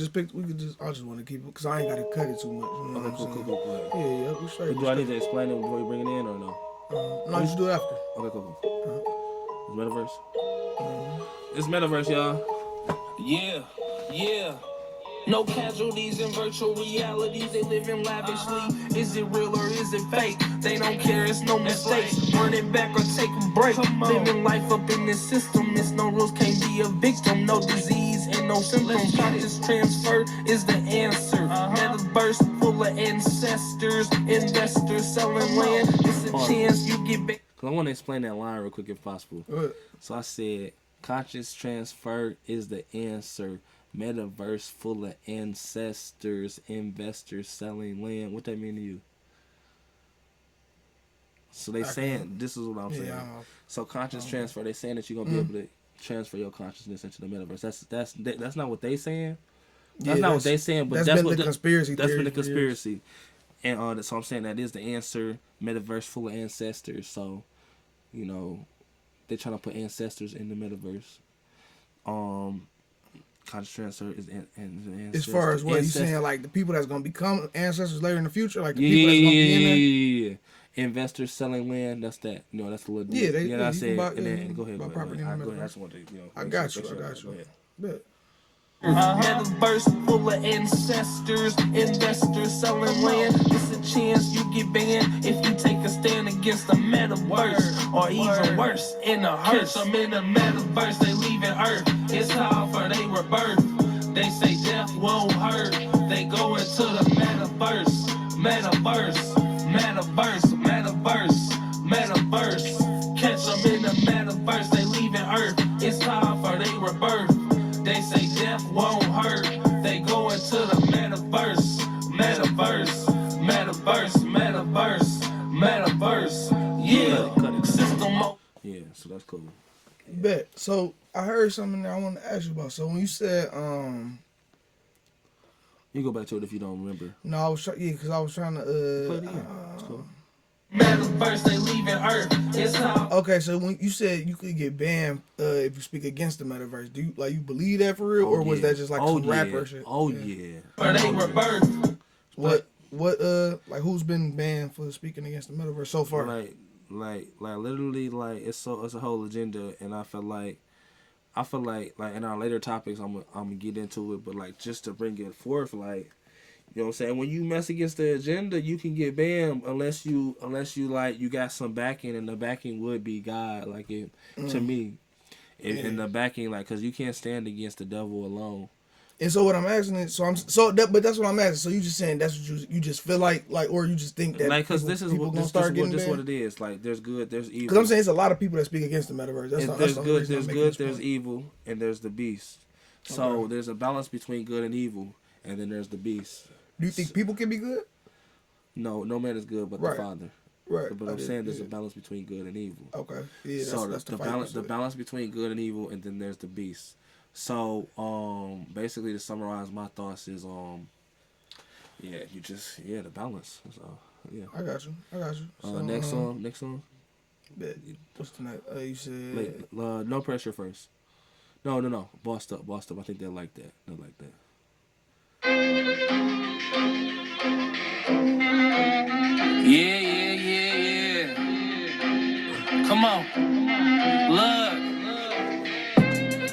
I just want to keep it because I ain't got to cut it too much. You know Okay, cool, cool, cool, cool. Yeah, we straight. Do I need to explain it before you bring it in or no? No, you should do it after. Okay, cool, cool. It's Metaverse. It's Metaverse, y'all. Yeah, yeah. No casualties in virtual realities, they live in lavishly. Is it real or is it fake? They don't care, it's no mistakes. Running back or taking break. Living life up in this system, it's no rules, can't be a victim. No disease and no symptoms. Conscious transfer is the answer. Metaverse full of ancestors, investors selling land. It's a chance you get back. Cause I want to explain that line real quick if possible. So I said, conscious transfer is the answer. Metaverse full of ancestors, investors selling land. What that mean to you? So they saying, this is what I'm saying. So conscious transfer, they saying that you're gonna be able to transfer your consciousness into the metaverse. That's not what they saying. That's not what they saying, but that's what the conspiracy. That's been the conspiracy. And so I'm saying that is the answer. Metaverse full of ancestors. So, you know, they're trying to put ancestors in the metaverse. Conscious transfer is ancestors. As far as what you saying, like the people that's gonna become ancestors later in the future, like the people that's gonna be in there. Yeah. Investors selling land. That's that. You know, that's a little. Yeah, you know what I said. And then go ahead. Go ahead. I just want to. You know. I got you. Bet. Metaverse full of ancestors, investors selling land. It's a chance you get banned if you take a stand against the metaverse, or even worse, in a hearse. I'm in the metaverse, they leaving Earth. It's time for they rebirth. They say death won't hurt. They go into the metaverse, metaverse, metaverse, metaverse, metaverse. Catch them in the metaverse, they leaving Earth. It's time for they rebirth. They say death won't hurt. They go into the metaverse, metaverse, metaverse, metaverse, metaverse. Yeah, system. Yeah, so that's cool. Bet. So I heard something that I wanted to ask you about. So when you said, you go back to it if you don't remember. No, I was because I was trying to. Play it again. Cool. Metaverse, they leaving Earth. It's how. Okay, so when you said you could get banned if you speak against the metaverse, do you believe that for real, or was that just like some rapper shit? Oh yeah. But they rebirth. What like who's been banned for speaking against the metaverse so far? Like literally like it's a whole agenda, and I feel like in our later topics I'm gonna get into it, but like just to bring it forth, like. You know what I'm saying? When you mess against the agenda, you can get banned unless you like you got some backing, and the backing would be God, like it to me, and the backing like because you can't stand against the devil alone. And so what I'm asking is, but that's what I'm asking. So you just saying that's what you just feel like, or you just think that like because this is what it is. Like there's good, there's evil. Because I'm saying it's a lot of people that speak against the metaverse. There's good, there's evil, and there's the beast. So there's a balance between good and evil, and then there's the beast. Do you think people can be good? No man is good but the Father. Right. But I'm saying there's a balance between good and evil. Okay. Yeah. So that's the balance between good and evil, and then there's the beast. So basically to summarize my thoughts is the balance. So yeah. I got you. So, next song. What's the next? You said No Pressure first. No. Bossed up. I think they like that. Yeah. Come on. Look.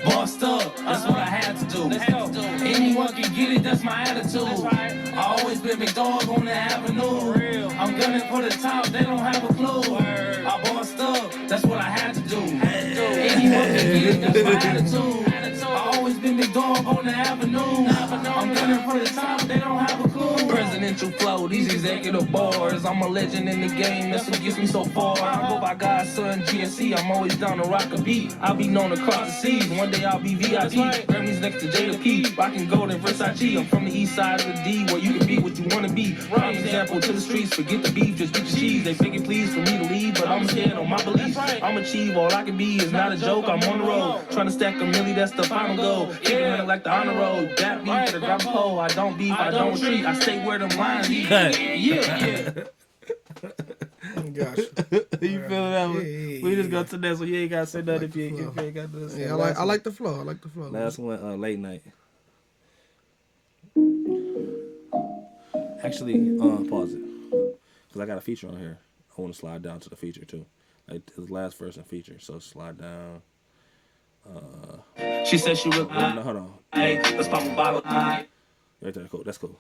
Bossed up. That's what I had to do. Let's go. Anyone can get it, that's my attitude. Right. I always been big dog on the avenue. I'm gunning for the top, they don't have a clue. I bossed up, that's what I had to do. Anyone can get it, that's my attitude. I always been big dog on the avenue. I'm gunning for the top, they don't have a clue. Presidential flow, these executive boards. I'm a legend in the game, that's what gets me so far. I go by Godson GNC, I'm always down to rock a beat. I'll be known across the seas, one day I'll be VIP. Grammys next to Jada P, rockin' gold and Versace. I'm from the east side of the D, where you can be what you wanna be. Prime example to the streets, forget the beef, just get the cheese. They begging please for me to leave, but I'm scared on my beliefs. I'm achieve, all I can be is not a joke, I'm on the road. Trying to stack a milli, that's the final goal. Keep it like the honor roll, that beat to the grab pole. I don't beef, I don't retreat, I stay where them lines be. Yeah. Gosh. You feeling that one? Yeah. We just go to that, so you ain't gotta say nothing if you ain't got to say. Yeah, I like the flow. Last one, late night. Actually, pause it. Because I got a feature on here. I want to slide down to the feature too. Like the last verse and feature. So slide down. She said she would. No, hold on. Hey, let's pop a bottle. Right there, cool. That's cool.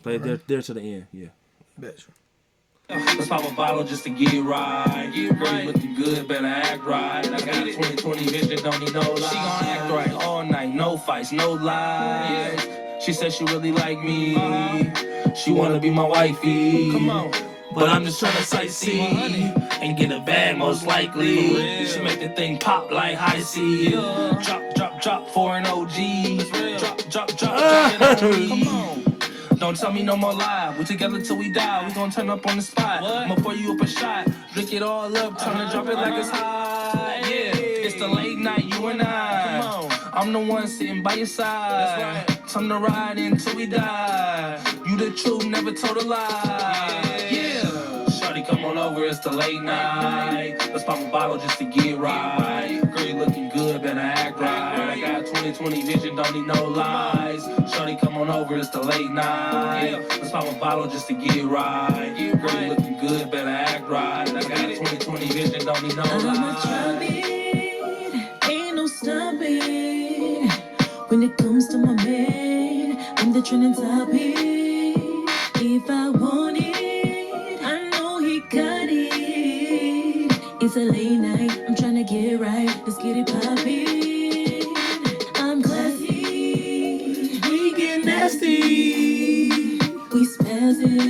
Play it there to the end. Yeah. Bet you. Let's pop a bottle just to get it right. Get right. Looking good, better act right. I got 20/20 vision, don't need no lies. She gon' act right all night, no fights, no lies. She said she really like me. She wanna be my wifey. Come on. But I'm just tryna sightsee and get a bag most likely. She make the thing pop like high C. Drop for an OG. Drop it on me. Come on. Don't tell me no more lie. We together till we die. We gon' turn up on the spot. I'ma pour you up a shot. Drink it all up. Time to drop it like it's hot. Yeah, it's the late night, you and I. I'm the one sitting by your side. Time to ride until we die. You the truth, never told a lie. Yeah. Shawty, come on over, it's the late night. Let's pop a bottle just to get right. Girl, you looking good, better act right. I got 20/20 vision, don't need no lies. Shawty, come on over, it's the late night. Let's pop a bottle just to get right. Girl, you looking good, better act right. I got 20/20 vision, don't need no lies. I'ma drop it, ain't no stopping. When it comes to my man, I'm the trending topic. If I want it, I know he got it. It's a late night, I'm tryna get right. Let's get it poppin'. I'm classy, we get nasty. We spazzin'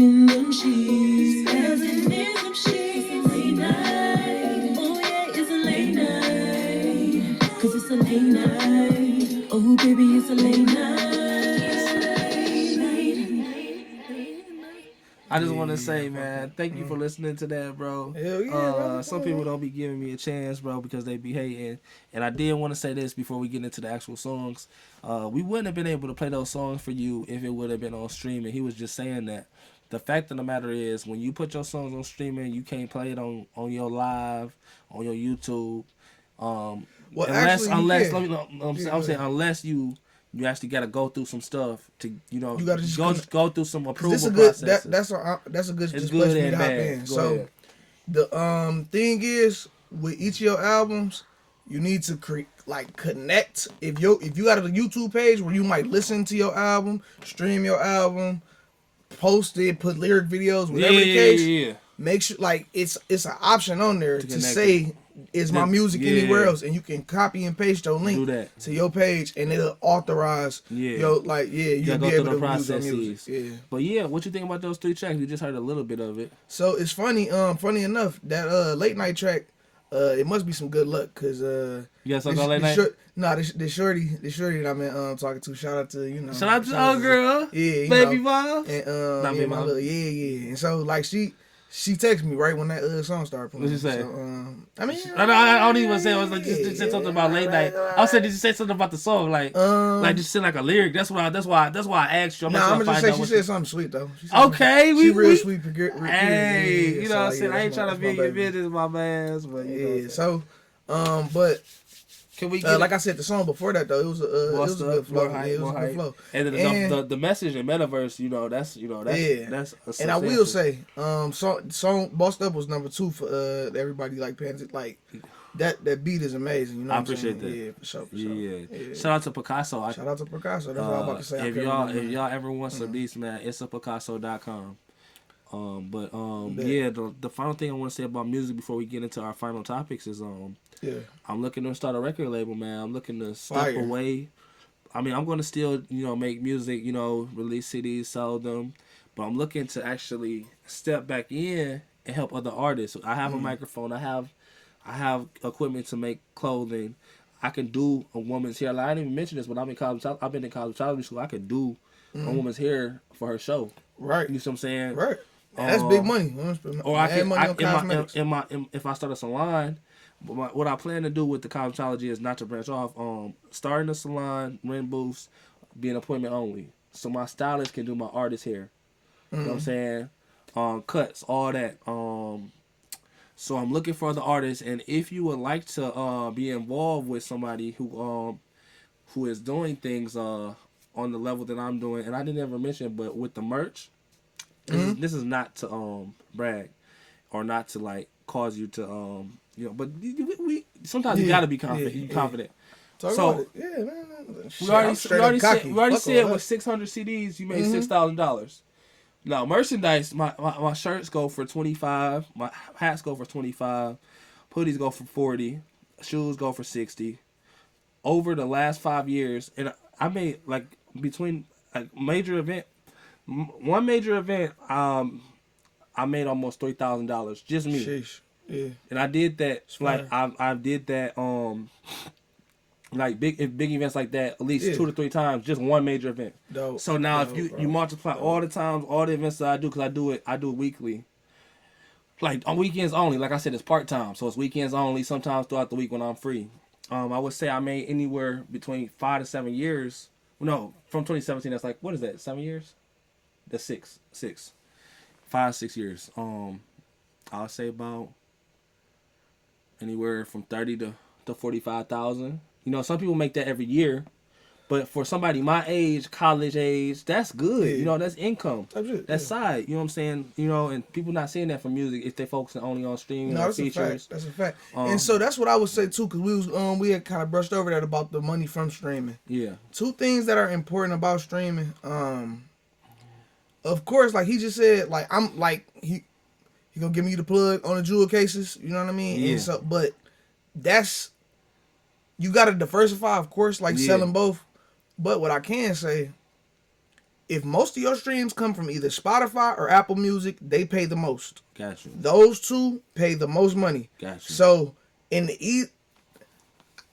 in them sheets. Spazzin' in them sheets. It's a late night. Oh yeah, it's a late night. Cause it's a late night. Oh baby, it's a late night. I just want to say, man, thank you for listening to that, bro. Hell yeah, bro. Some people don't be giving me a chance, bro, because they be hating. And I did want to say this before we get into the actual songs. We wouldn't have been able to play those songs for you if it would have been on streaming. He was just saying that. The fact of the matter is, when you put your songs on streaming, you can't play it on your live, on your YouTube. Well, unless actually, I'm saying unless you actually got to go through some stuff to you gotta just go through some approval this a good, processes. that's a good It's just good place for me and to hop bad. in. Go So ahead. the thing is, with each of your albums, you need to connect. If you got a YouTube page where you might listen to your album, stream your album, post it, put lyric videos, whatever the case. Make sure it's an option on there to say is my music anywhere else, and you can copy and paste your link to your page, and it'll authorize you'll be able to use your music. Yeah. But yeah, what you think about those 3 tracks? We just heard a little bit of it. So it's funny enough that late night track, it must be some good luck, cause you got something on late night? The shorty that I've been talking to. Shout out to Shout out to old girl, baby mom, and not baby mom. And so like she texted me right when that song started playing. What you say? So, I don't even say it. I was like, just say something about late night. I said, did you say something about the song? Like just say like a lyric. That's why I asked you. I'm gonna just say she said something sweet though. Okay, she real sweet. Hey, you know what I'm saying? I ain't trying to be in your business, my man. But yeah. So, but. Can we like I said, the song before that though, it was a good flow. It was a good flow. And then the message in Metaverse, that's a and I will say, song Bossed Up was number 2 for everybody like paying like that beat is amazing. You know, I appreciate that. Yeah, for sure. Yeah. Shout out to Picasso. Shout out to Picasso. That's all I'm about to say. If y'all ever want some beats, man, it's at Picasso.com. The final thing I want to say about music before we get into our final topics is I'm looking to start a record label, man. I'm looking to step away. I mean, I'm going to still, make music, release CDs, sell them, but I'm looking to actually step back in and help other artists. I have a microphone. I have equipment to make clothing. I can do a woman's hair. Like, I didn't even mention this, but I've been in college school. I could do a woman's hair for her show. Right. You know what I'm saying? Right. That's big money. Or I can, if I start a salon, what I plan to do with the cosmetology is not to branch off. Starting a salon, rent booths, being appointment only. So my stylist can do my artist hair. You know what I'm saying? Cuts, all that. So I'm looking for the artists, and if you would like to be involved with somebody who is doing things on the level that I'm doing, and I didn't ever mention, but with the merch, this is not to brag or not to like cause you to but we sometimes you gotta be confident. Yeah, confident. Talk So about it. Yeah, man. we already said with with 600 CDs you made $6,000. Now merchandise, my shirts go for 25, my hats go for 25, hoodies go for 40, shoes go for 60. Over the last 5 years, and I made like between like major event, one major event, I made almost $3,000 just me. Sheesh. Yeah. And I did that I did that like big events like that at least 2 to 3 times, just one major event. Dope. So now if you multiply all the times, all the events that I do, because I do it weekly. Like on weekends only. Like I said, it's part time, so it's weekends only. Sometimes throughout the week when I'm free. I would say I made anywhere between 5 to 7 years. No, from 2017. That's like, what is that? 7 years? That's 6. 5, 6 years. I'll say about anywhere from 30 to 45,000. You know, some people make that every year, but for somebody my age, college age, that's good. Yeah. You know, that's income. That's yeah. side. You know what I'm saying? You know, and people not seeing that from music if they focusing only on streaming or features. That's a fact. And so that's what I would say too, because we had kind of brushed over that about the money from streaming. Yeah. 2 things that are important about streaming. Of course, like he just said, like I'm like he gonna give me the plug on the jewel cases. You know what I mean? Yeah. And so, but that's you got to diversify, of course, like selling both. But what I can say, if most of your streams come from either Spotify or Apple Music, they pay the most. Got you. Those 2 pay the most money. Got you. So in the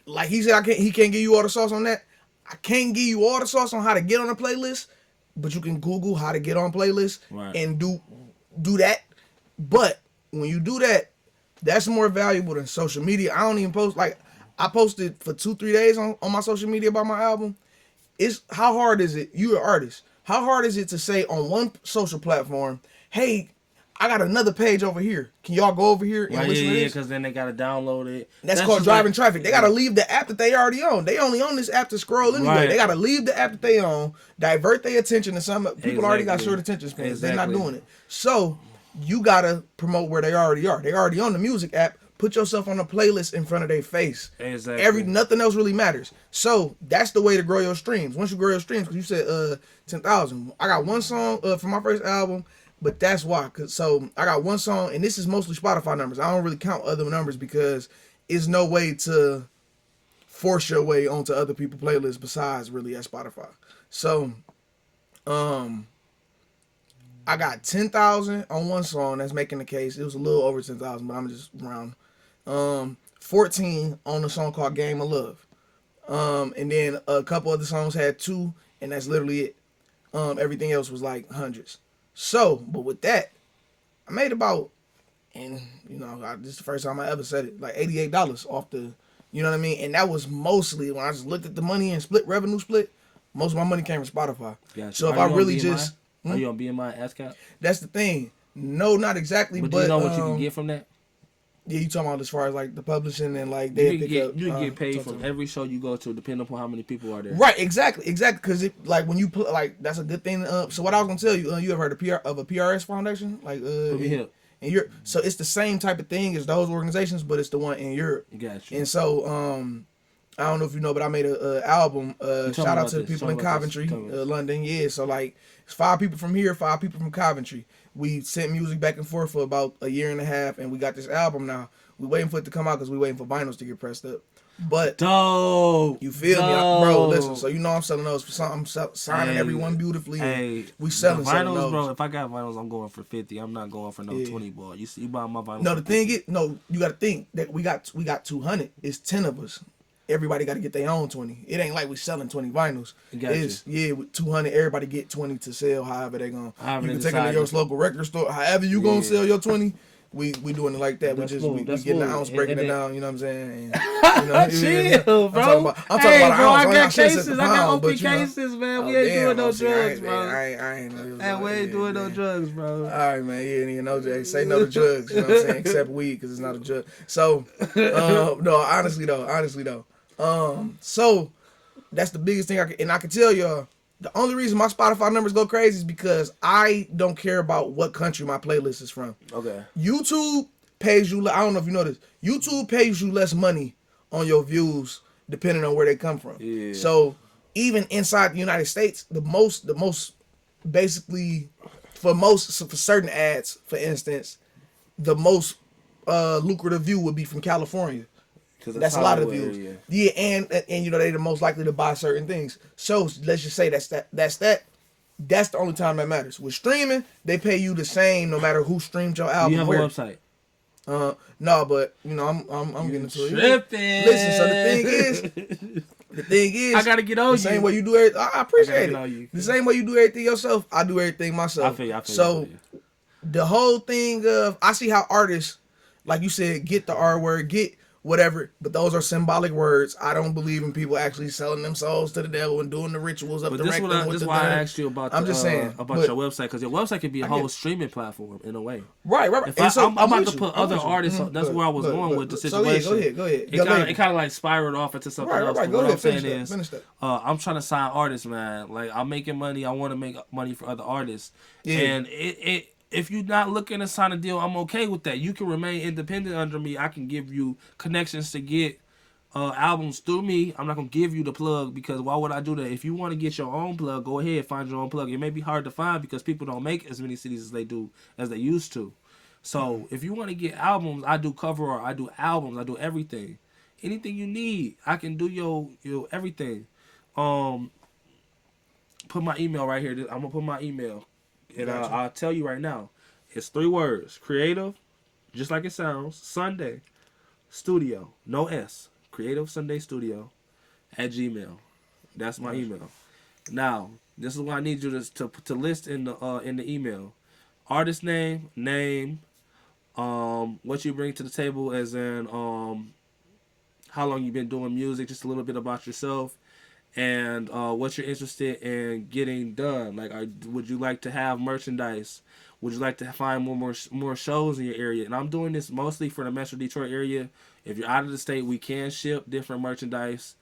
like he said, he can't give you all the sauce on that. I can't give you all the sauce on how to get on a playlist, but you can Google how to get on playlists and do that. But when you do that, that's more valuable than social media. I don't even post, like I posted for 2-3 days on my social media about my album. It's how hard is it? You're an artist. How hard is it to say on one social platform, hey, I got another page over here. Can y'all go over here and listen to this? Because then they gotta download it. That's called driving traffic. They gotta leave the app that they already own. They only own this app to scroll anyway. Right. They gotta leave the app that they own, divert their attention to some people already got short attention spans. They're not doing it. So you gotta promote where they already are. They already on the music app. Put yourself on a playlist in front of their face. Exactly. Nothing else really matters. So that's the way to grow your streams. Once you grow your streams, because you said 10,000. I got one song for my first album, but that's why. So I got one song, and this is mostly Spotify numbers. I don't really count other numbers because it's no way to force your way onto other people's playlists besides really at Spotify. So I got 10,000 on one song that's making the case. It was a little over 10,000, but I'm just around. 14 on a song called Game of Love. And then a couple other songs had 2, and that's literally it. Everything else was like hundreds. So, but with that, I made about, and you know, this is the first time I ever said it, like $88 off the, you know what I mean? And that was mostly when I just looked at the money and revenue split, most of my money came from Spotify. Gotcha. So if I really just... Are you on BMI ASCAP? That's the thing. No, not exactly. But do you know what you can get from that? Yeah, you talking about as far as like the publishing and like you get paid from every show you go to, depending upon how many people are there. Right, exactly. Because like when you put like that's a good thing. So what I was gonna tell you, you ever heard of a PRS foundation? Like in Europe. So it's the same type of thing as those organizations, but it's the one in Europe. Gotcha. And so I don't know if you know, but I made a album. Shout out to the people in Coventry, London. Yeah, so like it's 5 people from here, 5 people from Coventry. We sent music back and forth for about a year and a half, and we got this album now. We waiting for it to come out because we waiting for vinyls to get pressed up. But dope, you feel me, bro? Listen, so you know I'm selling those for something. I'm signing everyone beautifully. We selling vinyls, those. Bro. If I got vinyls, I'm going for 50. I'm not going for no 20 ball. You buy my vinyls. No, the thing is, you got to think that we got 200. It's 10 of us. Everybody got to get their own 20. It ain't like we selling 20 vinyls. With 200, everybody get 20 to sell. However they gonna. You can take it to your local record store. However you gonna sell your 20. We doing it like that. We getting the ounce, breaking it down. You know what I'm saying? And, chill, bro. I'm talking about bro, an ounce. I got cases. I got OP cases, man. We ain't doing no drugs, bro. I ain't know. We ain't doing no drugs, bro. All right, man. Yeah, nigga, no drugs. Say no to drugs. You know what I'm saying? Except weed, because it's not a drug. So, no, honestly though. So that's the biggest thing I can tell y'all. The only reason my Spotify numbers go crazy is because I don't care about what country my playlist is from. Okay. YouTube pays you. I don't know if you know this. YouTube pays you less money on your views depending on where they come from. Yeah. So even inside the United States, the most basically for certain ads, for instance, the most lucrative view would be from California. That's a lot of views. Area. Yeah, and you know they're the most likely to buy certain things. So let's just say that's the only time that matters. With streaming, they pay you the same no matter who streamed your album. Do you have a website? No, but you know I'm getting to it. Tripping. Listen, so the thing is, I gotta get on the same way you do everything. I appreciate it. The same way you do everything yourself, I do everything myself. I feel you. So the whole thing of I see how artists, like you said, get the R word, get whatever, but those are symbolic words. I don't believe in people actually selling them souls to the devil and doing the rituals up the rectum. This is why I asked you about. I'm just saying about your website, because your website could be a whole streaming platform in a way. Right. I'm about to put other artists. That's where I was going with the situation. So yeah, go ahead. It kind of like spiraled off into something else. Right. What Go I'm saying ahead. is, I'm trying to sign artists, man. Like I'm making money. I want to make money for other artists. Yeah. And if you're not looking to sign a deal, I'm okay with that. You can remain independent under me. I can give you connections to get albums through me. I'm not going to give you the plug, because why would I do that? If you want to get your own plug, go ahead, find your own plug. It may be hard to find because people don't make as many CDs as they used to. So if you want to get albums, I do cover art, I do albums, I do everything. Anything you need, I can do your everything. Put my email right here. I'm going to put my email. And I'll tell you right now, it's 3 words: creative, just like it sounds, Sunday, studio, no S, creative Sunday studio, @gmail. That's my email. Now, this is what I need you to list in the email: artist name, what you bring to the table, as in how long you've been doing music, just a little bit about yourself. And what you're interested in getting done. Like, would you like to have merchandise? Would you like to find more shows in your area? And I'm doing this mostly for the Metro Detroit area. If you're out of the state, we can ship different merchandise.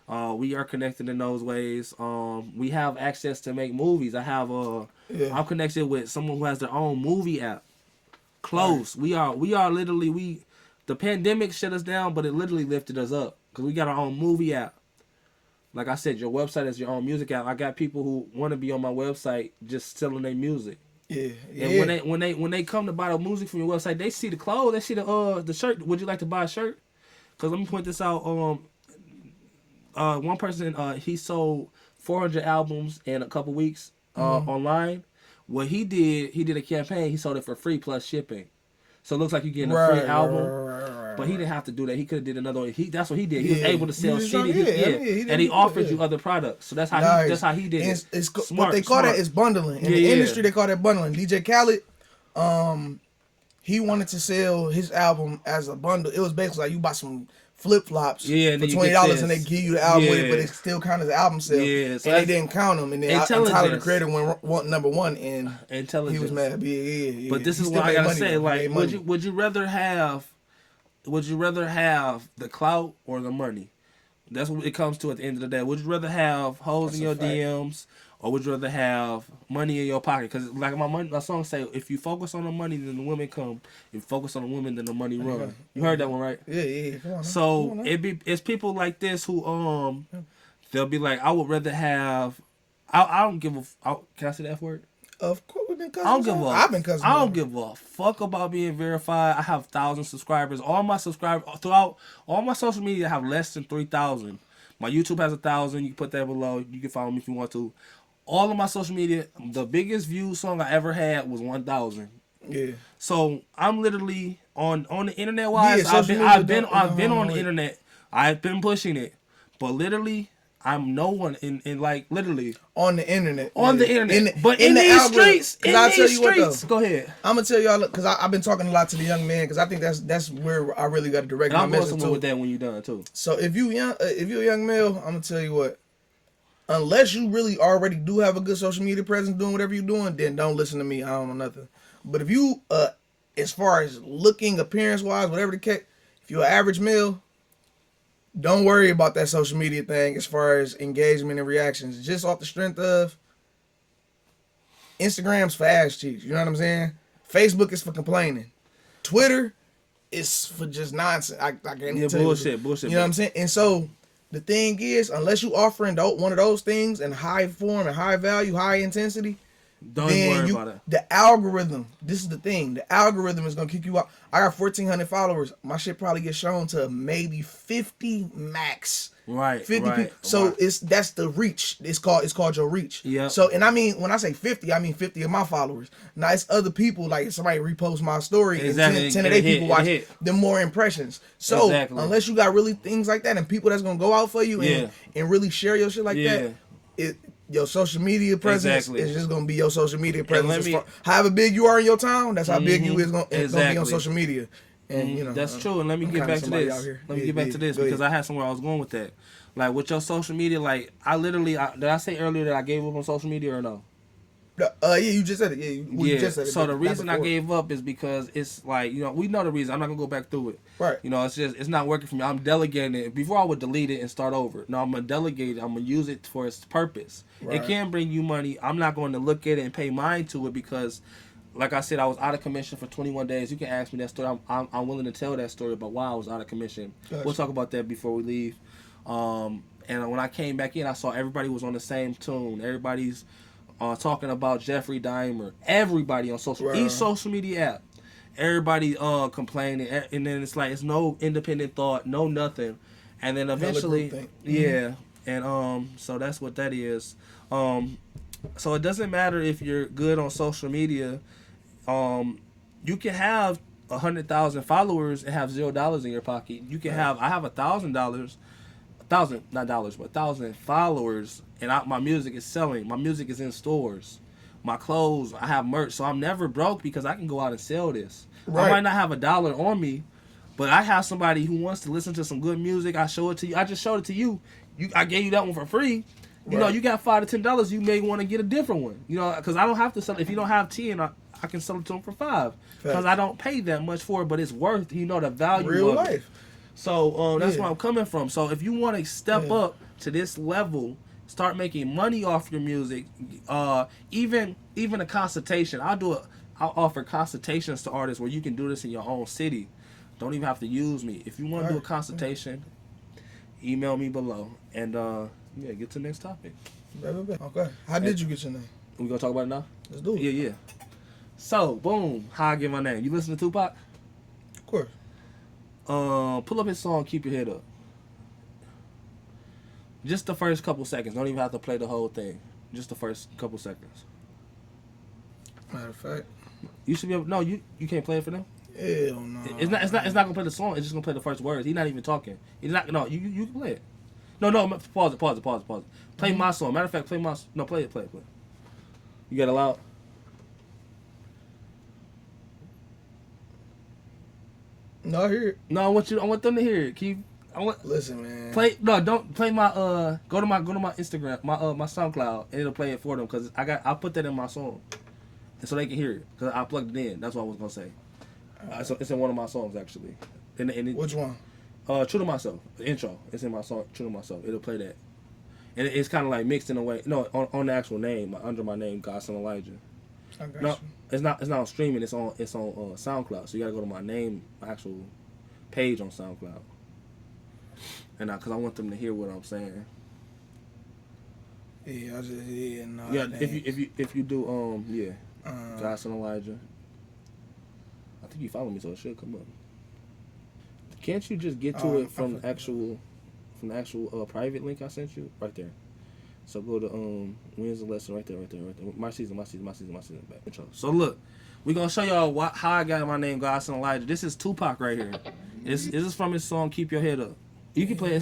We are connected in those ways. We have access to make movies. I'm connected with someone who has their own movie app. Close. Right. We are literally, the pandemic shut us down, but it literally lifted us up because we got our own movie app. Like I said, your website is your own music app. I got people who want to be on my website just selling their music. Yeah. And when they come to buy the music from your website, they see the clothes, they see the shirt. Would you like to buy a shirt? Because let me point this out. One person he sold 400 albums in a couple weeks online. What he did a campaign. He sold it for free plus shipping. So it looks like you're getting a free album. But he didn't have to do that. He could have did another one. That's what he did. He was able to sell CDs. And he offered you other products. So that's how he did it. It's what they call that is bundling. In the industry, they call that bundling. DJ Khaled, he wanted to sell his album as a bundle. It was basically like you buy some flip-flops for $20 and they give you the album with it, but it still counts as an album sale. Yeah, so and they didn't count them. And then Tyler, the creator, went number 1, and he was mad. Yeah. But this is what I gotta say. Like, would you rather have the clout or the money? That's what it comes to at the end of the day. Would you rather have hoes in your DMs, or would you rather have money in your pocket? Because like my song say, if you focus on the money, then the women come. If you focus on the women, then the money run. You heard that one, right? Yeah. Come on, so it's people like this who they'll be like, I would rather have. I don't give a. Can I say the F word? Of course, we've been cussing. I've been cussing. I don't give a fuck about being verified. I have 1,000 subscribers. All my subscribers throughout all my social media have less than 3,000. My YouTube has 1,000. You can put that below. You can follow me if you want to. All of my social media, the biggest view song I ever had was 1,000. Yeah. So I'm literally on the internet wise. Yeah, I've been on the internet. I've been pushing it, but literally. I'm no one in like literally on the internet. But in these streets, go ahead. I'm gonna tell y'all because I've been talking a lot to the young man because I think that's where I really got to direct my message to. With that when you're done too. So if you're a young male, I'm gonna tell you what. Unless you really already do have a good social media presence doing whatever you're doing, then don't listen to me. I don't know nothing. But if you, as far as looking, appearance wise, whatever the case, if you're an average male, don't worry about that social media thing as far as engagement and reactions. Just off the strength of Instagram's for ass cheeks. You know what I'm saying? Facebook is for complaining. Twitter is for just nonsense. I can't Yeah, tell bullshit, you. bullshit. You know what I'm saying? And so the thing is, unless you offering one of those things in high form and high value, high intensity, Don't even worry about it. the algorithm, this is the thing, the algorithm is gonna kick you out. I got 1,400 followers. My shit probably gets shown to maybe 50 max. Right, 50 right, people. So right. that's the reach. It's called your reach. Yeah. So, and I mean, when I say 50, I mean 50 of my followers. Now it's other people, like if somebody reposts my story Exactly. and 10 of their people watch hit. the more impressions. So Exactly. unless you got really things like that and people that's gonna go out for you and really share your shit like that, your social media presence is just gonna be your social media presence. However big you are in your town, that's how big you is gonna be on social media. And you know that's true. And let me get back to this. Let me get back to this because I had somewhere I was going with that. Like with your social media, like I literally did I say earlier that I gave up on social media or no? Yeah, you just said it. You just said it. So the reason I gave up is because it's like, you know, we know the reason. I'm not gonna go back through it. Right. You know, it's not working for me. I'm delegating it. Before I would delete it and start over. No, I'm gonna delegate it. I'm gonna use it for its purpose. Right. It can bring you money. I'm not going to look at it and pay mind to it because, like I said, I was out of commission for 21 days. You can ask me that story. I'm willing to tell that story about why I was out of commission. Gotcha. We'll talk about that before we leave. And when I came back in, I saw everybody was on the same tune. Everybody's talking about Jeffrey Dahmer. Everybody on each social media app. Everybody complaining, and then it's like it's no independent thought, no nothing, and then eventually, and so that's what that is. So it doesn't matter if you're good on social media. You can have 100,000 followers and have $0 in your pocket. You can have I have $1,000. 1,000, not dollars, but 1,000 followers, and my music is selling. My music is in stores. My clothes, I have merch, so I'm never broke because I can go out and sell this. Right. I might not have $1 on me, but I have somebody who wants to listen to some good music. I show it to you. I just showed it to you. I gave you that one for free. You know, you got $5 to $10. You may want to get a different one. You know, because I don't have to sell. If you don't have 10, I can sell it to them for $5 because I don't pay that much for it, but it's worth. You know, the value. Real life. It. So that's where I'm coming from. So if you want to step up to this level, start making money off your music, even a consultation. I'll offer consultations to artists where you can do this in your own city. Don't even have to use me. If you want to do a consultation, email me below. And get to the next topic. Okay. How did you get your name? We gonna talk about it now? Let's do it. Yeah. So boom, how I get my name? You listen to Tupac? Of course. Pull up his song, Keep Your Head Up. Just the first couple seconds. Don't even have to play the whole thing. Just the first couple seconds. Matter of fact. You should be able. No, you can't play it for them. Hell no. It's not gonna play the song. It's just gonna play the first words. He's not even talking. He's not. No, you can play it. No. Pause it. Play my song. Matter of fact, play my. No, play it. You got it loud. No, I hear it. No, I want them to hear it. Listen, man. Don't play my go to my Instagram, my SoundCloud, and it'll play it for them because I put that in my song, and so they can hear it because I plugged it in. That's what I was gonna say. So it's in one of my songs actually. Which one? True to Myself. The intro. It's in my song. True to Myself. It'll play that, and it's kind of like mixed in a way. No, on the actual name under my name, Godson Elijah. I got no, you. it's not on streaming. It's on SoundCloud. So you gotta go to my name, my actual page on SoundCloud. And because I want them to hear what I'm saying. Yeah, I just no. Yeah, if you do Godson Elijah. I think you follow me, so it should come up. Can't you just get to it from the actual private link I sent you right there? So go to when's the lesson right there. My season back intro. So look, we're gonna show y'all how I got my name Godson Elijah. This is Tupac right here. This is from his song Keep Your Head Up. You can play it.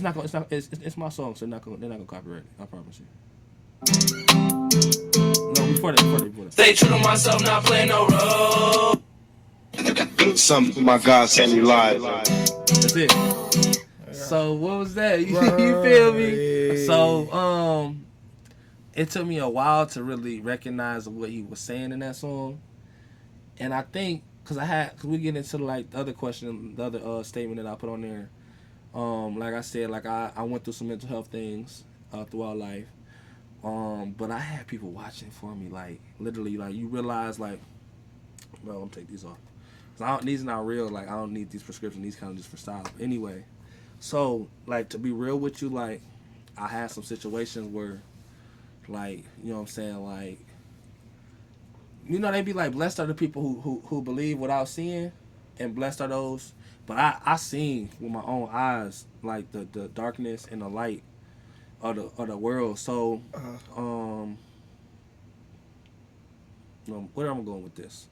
It's my song, so they're not gonna copyright it. I promise you. No, before that. Stay true to myself, not playing no role. Something for my Godson Elijah. That's it. So what was that? You feel me? So it took me a while to really recognize what he was saying in that song, and I think because we get into like the other question, the other statement that I put on there. Like I said, like I went through some mental health things throughout life. But I had people watching for me, like literally, like you realize, like, well, I'm gonna take these off. 'Cause these are not real. Like I don't need these prescriptions. These kind of just for style. Anyway, so like to be real with you, like I had some situations where, like, you know what I'm saying, like, you know, they be like, blessed are the people who believe without seeing, and blessed are those. But I seen with my own eyes, like the darkness and the light of the world. So, um, where am I going with this?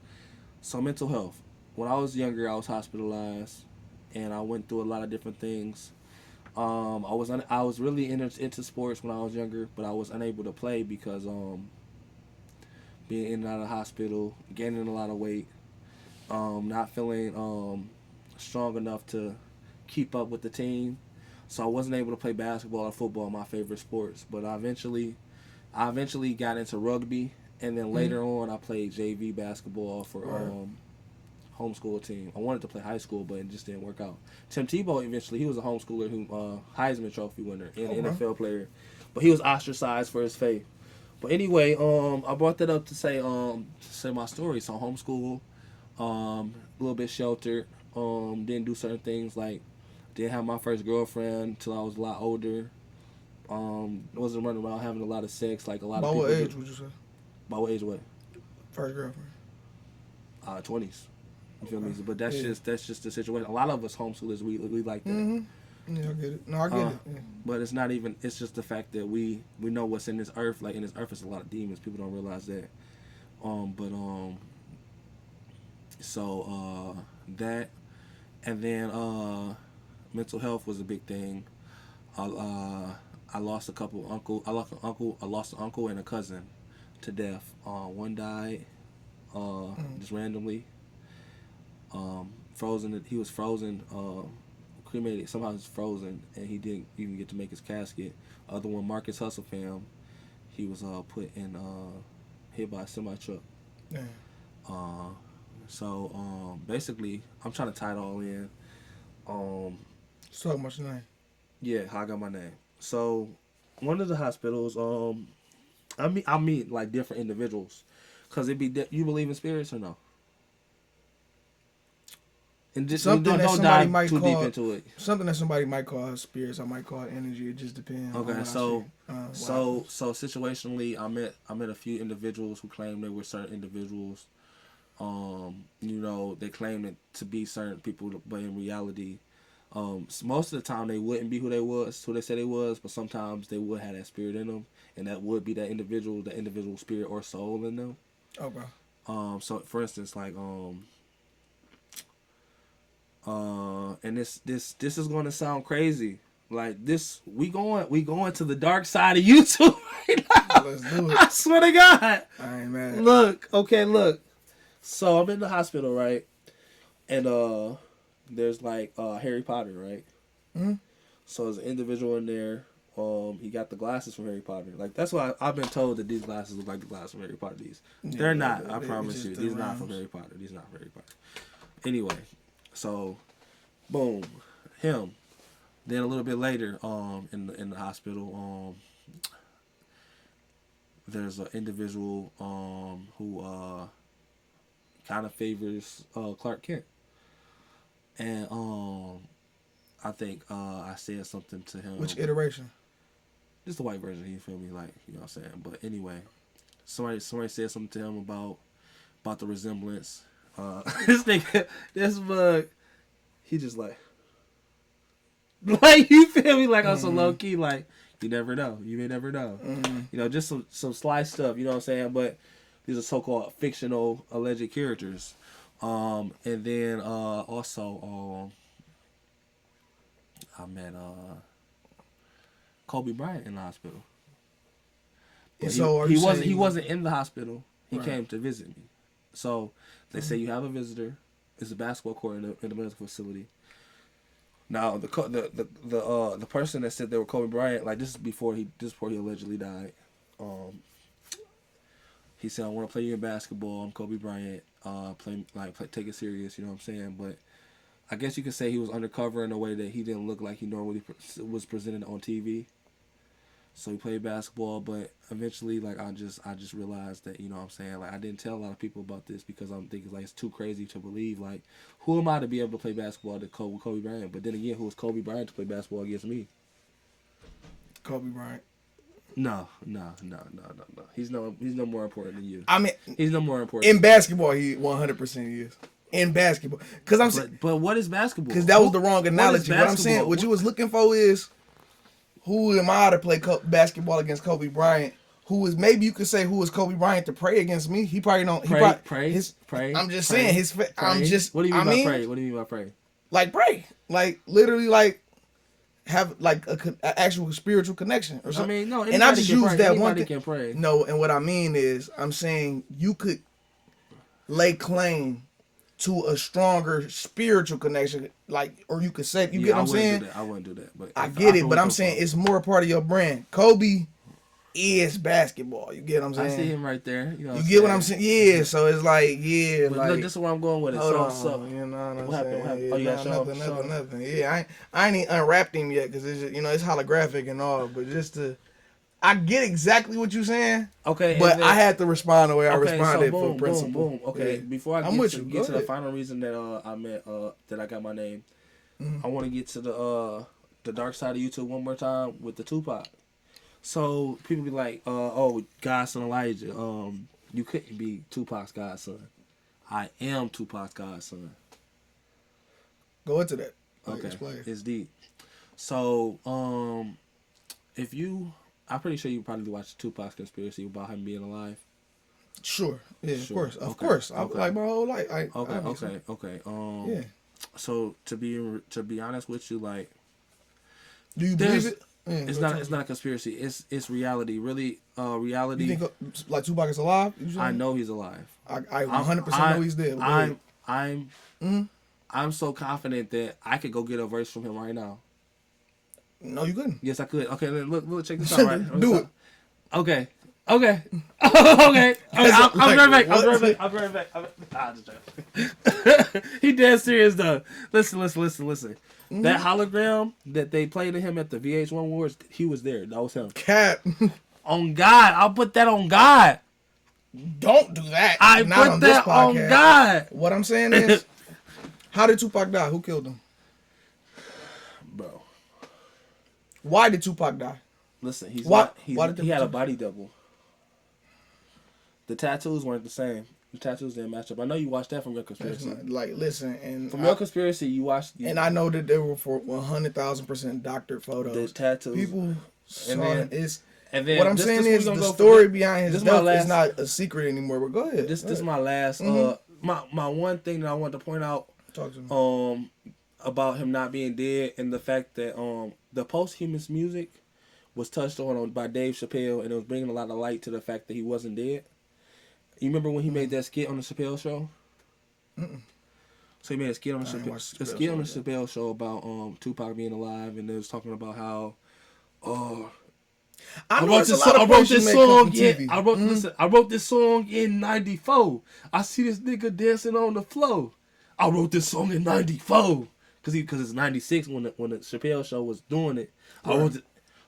So mental health. When I was younger, I was hospitalized, and I went through a lot of different things. I was really into sports when I was younger, but I was unable to play because being in and out of the hospital, gaining a lot of weight, not feeling strong enough to keep up with the team. So I wasn't able to play basketball or football, my favorite sports. But I eventually got into rugby, and then later on, I played JV basketball for homeschool team. I wanted to play high school, but it just didn't work out. Tim Tebow eventually, he was a homeschooler who Heisman Trophy winner and NFL player, but he was ostracized for his faith. But anyway, I brought that up to say my story. So homeschool, a little bit sheltered, didn't do certain things, like didn't have my first girlfriend until I was a lot older. Wasn't running around having a lot of sex like a lot By of people. what age do. would you say? By what age? What? First girlfriend. 20s. You feel me? But that's just the situation. A lot of us homeschoolers, we like that. Yeah, I get it. No, I get it. Yeah. But it's not even. It's just the fact that we know what's in this earth. Like in this earth, is a lot of demons. People don't realize that. That, and then mental health was a big thing. I lost a couple uncle. I lost an uncle and a cousin to death. One died just randomly. Frozen. He was frozen. Cremated. Somehow he's frozen, and he didn't even get to make his casket. Other one, Marcus Hustlefam, he was put in hit by a semi truck. Yeah. Basically, I'm trying to tie it all in. So much name. Yeah, how I got my name. So, one of the hospitals, I meet like different individuals, cause it be you believe in spirits or no? And just Something that don't somebody dive might too call deep into it. something that somebody might call spirits. I might call it energy. It just depends. Okay, on so so situationally, I met a few individuals who claimed they were certain individuals. You know, they claimed it to be certain people, but in reality, most of the time they wouldn't be who they said they was, but sometimes they would have that spirit in them, and that would be that individual spirit or soul in them. Okay. So for instance, like and this is going to sound crazy. Like this, we going to the dark side of YouTube right now. Let's do it. I swear to God. I ain't mad. Look. So I'm in the hospital, right? And there's like Harry Potter, right? Mm-hmm. So there's an individual in there. He got the glasses from Harry Potter. Like that's why I've been told that these glasses look like the glasses from Harry Potter. They're not. I promise you, these not from Harry Potter. These not from Harry Potter. Anyway, so boom, him. Then a little bit later, in the hospital, there's an individual who kind of favors Clark Kent, and I think I said something to him. Which iteration? Just the white version. You feel me? Like, you know what I'm saying. But anyway, somebody said something to him about the resemblance. This bug, he just like you feel me? Like on some low key, like you never know. You may never know. You know, just some sly stuff. You know what I'm saying? But these are so-called fictional alleged characters. And then also I met Kobe Bryant in the hospital. And so he wasn't in the hospital. He Right. came to visit me. So they say you have a visitor. It's a basketball court in the medical facility. Now the person that said they were Kobe Bryant, like this is before he allegedly died. He said, I want to play you in basketball. I'm Kobe Bryant. Take it serious. You know what I'm saying? But I guess you could say he was undercover in a way that he didn't look like he normally was presented on TV. So he played basketball, but eventually, like, I just realized that, you know what I'm saying, like, I didn't tell a lot of people about this because I'm thinking, like, it's too crazy to believe, like, who am I to be able to play basketball with Kobe Bryant? But then again, who was Kobe Bryant to play basketball against me? Kobe Bryant. No. He's no more important than you. I mean, he's no more important. In basketball, he 100% is. In basketball, because I'm saying, but what is basketball? Because that was the wrong analogy. What I'm saying, what you was looking for is, who am I to play basketball against Kobe Bryant? Who is, maybe you could say, who is Kobe Bryant to pray against me? He probably don't. Pray. I'm just saying his. Pray. I'm just. What do you mean by pray? What do you mean by pray? Like pray, like literally, like have like a actual spiritual connection or something. I mean, no. And I just use that one thing. Can pray. No, and what I mean is, I'm saying you could lay claim to a stronger spiritual connection, like, or you could say, you get what I'm saying? I wouldn't do that, but I get it, but I'm saying it's more a part of your brand. Kobe is basketball. You get what I'm saying? I see him right there. You get what I'm saying? Yeah. So it's like, yeah, but like, look, this is where I'm going with it. So you know what I'm saying? What happened? Yeah, Oh, you got nothing. Yeah, I ain't even unwrapped him yet because it's just, it's holographic and all, but just to. I get exactly what you're saying. Okay. But I had to respond the way I responded so for principle. Boom. Okay. Yeah. Before I get to the final reason that I meant that I got my name, I want to get to the dark side of YouTube one more time with the Tupac. So people be like, oh, Godson Elijah, you couldn't be Tupac's godson. I am Tupac's godson. Go into that. Okay. Explain. It's deep. So, if you, I'm pretty sure you probably watched Tupac's conspiracy about him being alive. Sure. Yeah, sure. Of course. I like my whole life. Okay. Yeah. So to be honest with you, like, do you believe it? Yeah, it's not a conspiracy. It's reality. Really, reality. You think like Tupac is alive? I know he's alive. I 100% know he's dead. I'm so confident that I could go get a verse from him right now. No, you couldn't. Yes, I could. Okay, look, check this out. Right, do it. Okay. Okay. I'll be right back. He dead serious though. Listen. Mm-hmm. That hologram that they played of him at the VH1 Awards, he was there. That was him. Cat. On God. I'll put that on God. Don't do that. I put that on God. What I'm saying is, how did Tupac die? Who killed him? Bro. Why did Tupac die? Listen, he had a body double. The tattoos weren't the same. The tattoos didn't match up. I know you watched that from your conspiracy. Listen, and from your conspiracy, you watched. And I know that they were for 100,000% doctored photos. The tattoos. People saw it. And then what I'm saying is the story behind his death is not a secret anymore. But go ahead. This is my last. My one thing that I want to point out. Talk to me. About him not being dead and the fact that the posthumous music was touched on by Dave Chappelle, and it was bringing a lot of light to the fact that he wasn't dead. You remember when he made that skit on the Chappelle show? Mm-mm. So he made a skit on the Chappelle show about Tupac being alive, and it was talking about how I wrote this song in '94. I see this nigga dancing on the floor. I wrote this song in '94 because it's '96 when the Chappelle show was doing it. I wrote it.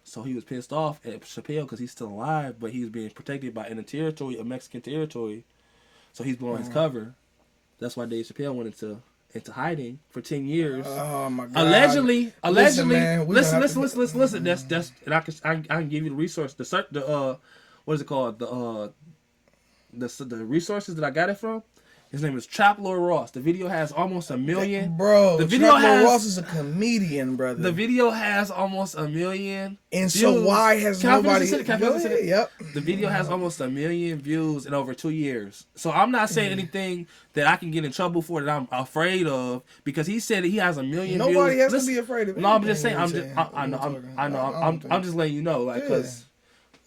So he was pissed off at Chappelle because he's still alive, but he was being protected by in a territory, a Mexican territory. So he's blowing his cover. That's why Dave Chappelle went into hiding for 10 years. Oh my God! Allegedly. Listen. That's and I can give you the resource. What is it called? The resources that I got it from. His name is Trap Lord Ross. The video has almost 1 million. Bro, the video Trap Lord Ross is a comedian, brother. The video has almost 1 million. And views. So why has nobody? Yep. The video has almost 1 million views in over 2 years. So I'm not saying anything that I can get in trouble for that I'm afraid of, because he said that he has 1 million views. Nobody has to be afraid of it. No, I'm just saying. I know. I'm just letting you know, like, because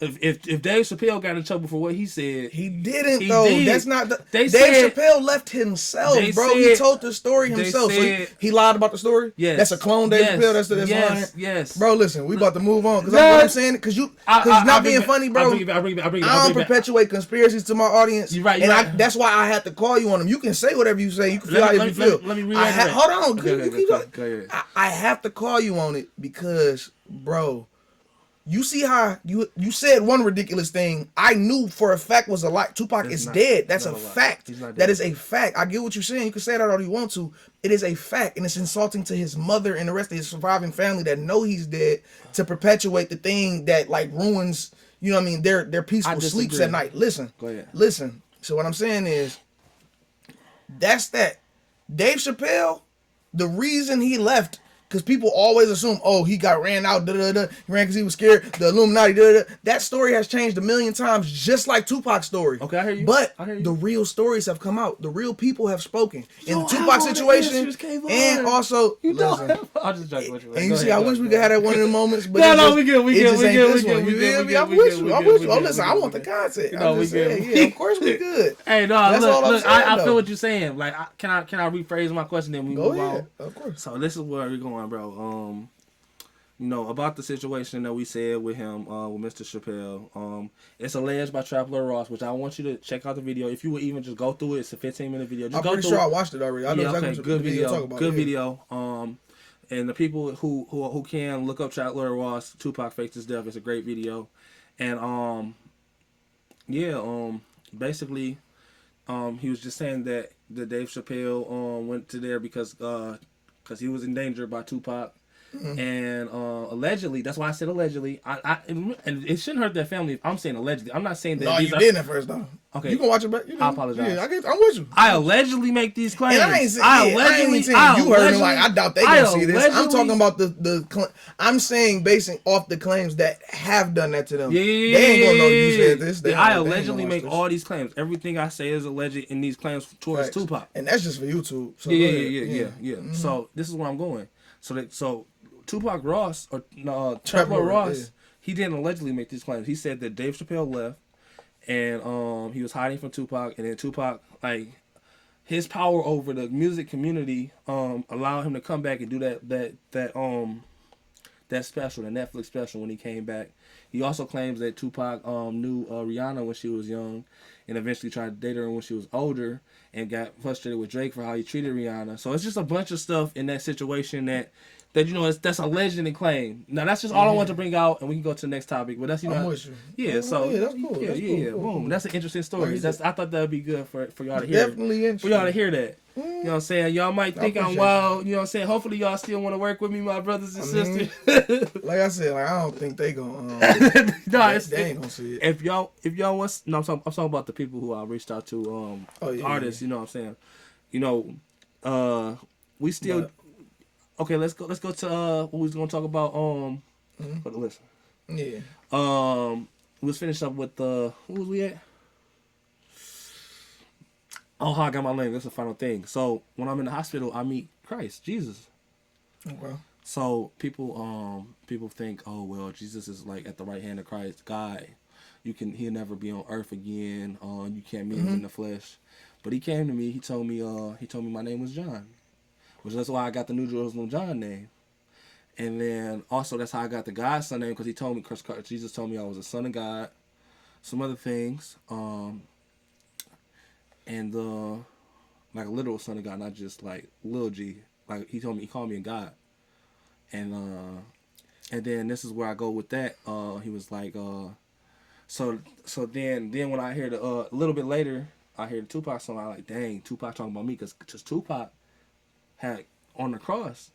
if Dave Chappelle got in trouble for what he said, He didn't He though. did. That's not the. They Dave said- Chappelle left himself, They bro. He said- told the story they himself. said- So he lied about the story. Yes. That's a clone Dave Yes. Chappelle. That's Yes. lying. Yes. Bro, listen, we about to move on because Yes. what I'm saying, because not being funny, bro. I bring it back. I don't perpetuate conspiracies to my audience. You're right. And that's why I had to call you on them. You can say whatever you say. You can feel how you feel. Let me reiterate. Hold on. Go ahead. I have to call you on it because, bro, you see how you said one ridiculous thing. I knew for a fact was a lie. Tupac is dead. That's a fact. He's not dead. That is a fact. I get what you're saying. You can say that all you want to. It is a fact, and it's insulting to his mother and the rest of his surviving family that know he's dead to perpetuate the thing that like ruins. You know what I mean? Their peaceful sleeps at night. Listen. Go ahead. Listen. So what I'm saying is, that's that. Dave Chappelle, the reason he left, because people always assume, oh, he got ran out, he ran because he was scared, the Illuminati, That story has changed a million times, just like Tupac's story. Okay, I hear you. But I hear you. the real stories have come out. The real people have spoken. In the Tupac situation, and also, listen, I'll just joke with you. and you see, I wish we could have that one of the moments, but we good. I wish you. Oh, listen, I want the content. No, we good. Yeah, of course we good. Hey, no, That's all I'm look. saying, I though. feel what you're saying. Like, can I rephrase my question? Then we Go move ahead, on. of course. So this is where we're going, bro. About the situation that we said with him, with Mr. Chappelle. It's alleged by Trap Lord Ross, which I want you to check out the video. If you would even just go through it, it's a 15-minute video. Just I'm go pretty through sure it. I watched it already. I know exactly what good the video talk about. Good Yeah. video. And the people who can look up Trap Lord Ross, Tupac Faked His Death. It's a great video. And basically, he was just saying that Dave Chappelle went to there because he was endangered by Tupac. Mm-hmm. And allegedly, that's why I said allegedly. And it shouldn't hurt their family if I'm saying allegedly. I'm not saying that. No, you didn't at first though. Okay, you can watch it back. I apologize. Yeah, I'm with you. I allegedly make these claims. And I ain't saying you heard me like I doubt they gonna see this. I'm talking about I'm saying basing off the claims that have done that to them. Yeah. They ain't gonna know you said this. I allegedly make all these claims. Everything I say is alleged in these claims towards Tupac. And that's just for YouTube. So Yeah. Mm-hmm. So this is where I'm going. So Tupac Ross or Trap Lord Ross, he didn't allegedly make these claims. He said that Dave Chappelle left, and he was hiding from Tupac, and then Tupac, like, his power over the music community, allowed him to come back and do that special, the Netflix special when he came back. He also claims that Tupac knew Rihanna when she was young, and eventually tried to date her when she was older, and got frustrated with Drake for how he treated Rihanna. So it's just a bunch of stuff in that situation that that's a legendary claim. Now that's just all I want to bring out, and we can go to the next topic. But that's I'm with you. Yeah. So yeah, that's cool. Yeah. Boom. That's an interesting story. I thought that would be good for y'all to hear. Definitely interesting. For y'all to hear that. You know what I'm saying? Y'all might think I'm wild. You know what I'm saying? Hopefully y'all still want to work with me, my brothers and sisters. Like I said, I don't think they gonna. They ain't gonna see it. If y'all want, no, I'm talking about the people who I reached out to, artists. Yeah. You know what I'm saying? We still. Okay, let's go to what we was gonna talk about. But listen. Yeah. We was finished up with who was we at? Oh, I got my name. That's the final thing. So when I'm in the hospital, I meet Christ, Jesus. Okay. So people think, oh well, Jesus is like at the right hand of Christ, God. He'll never be on earth again. You can't meet him in the flesh. But he came to me. He told me my name was John, which that's why I got the New Jerusalem John name. And then also that's how I got the Godson name, because Jesus told me I was a son of God, some other things, and like a literal son of God, not just like little G. Like he called me a God, and then this is where I go with that. He was like, so then when I hear a little bit later, I hear the Tupac song. I'm like, dang, Tupac talking about me, because Tupac had on the cross.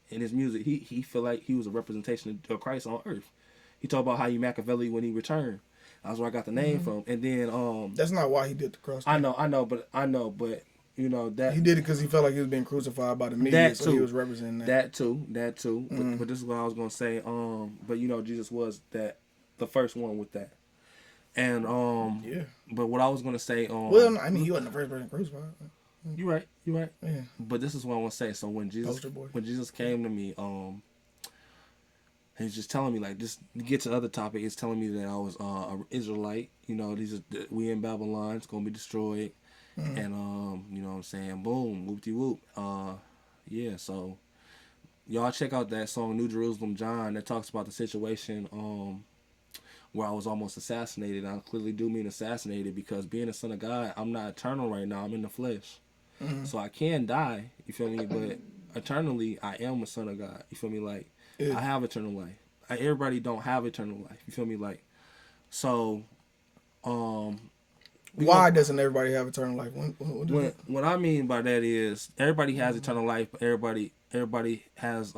In his music, he felt like he was a representation of Christ on earth. He talked about how he Machiavelli when he returned. That's where I got the name from. And then that's not why he did the cross. I know, but you know that he did it because he felt like he was being crucified by the media, so he was representing that. That too. But this is what I was gonna say. But you know, Jesus was the first one with that. And yeah. But what I was gonna say, well, I mean, he wasn't the first person crucified. You're right. Yeah. But this is what I want to say. So when Jesus came to me, He's just telling me like just to get to the other topic. It's telling me that I was an Israelite. You know, we in Babylon. It's gonna be destroyed, and you know what I'm saying, boom, whoop de whoop. Yeah. So y'all check out that song New Jerusalem John that talks about the situation where I was almost assassinated. I clearly do mean assassinated because being a son of God, I'm not eternal right now. I'm in the flesh, so I can die. You feel me? But eternally, I am a son of God. You feel me? Like. Yeah. I have eternal life. Everybody don't have eternal life. You feel me? Like, so, Why doesn't everybody have eternal life? what I mean by that is everybody has eternal life, but everybody has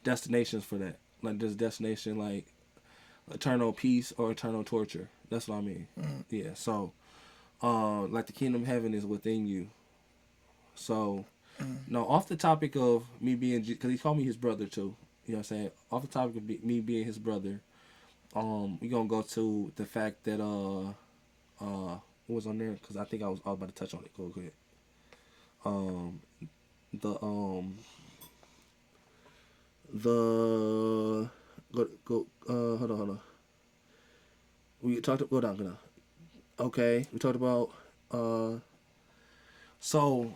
destinations for that. Like there's destination like eternal peace or eternal torture. That's what I mean. Yeah. So, like the kingdom of heaven is within you. So, no, off the topic of me being, because he called me his brother too. You know what I'm saying? Off the topic of me being his brother, we gonna go to the fact that what was on there? Because I think I was about to touch on it. Go ahead. Hold on. We talked. Go down. Okay, we talked about so.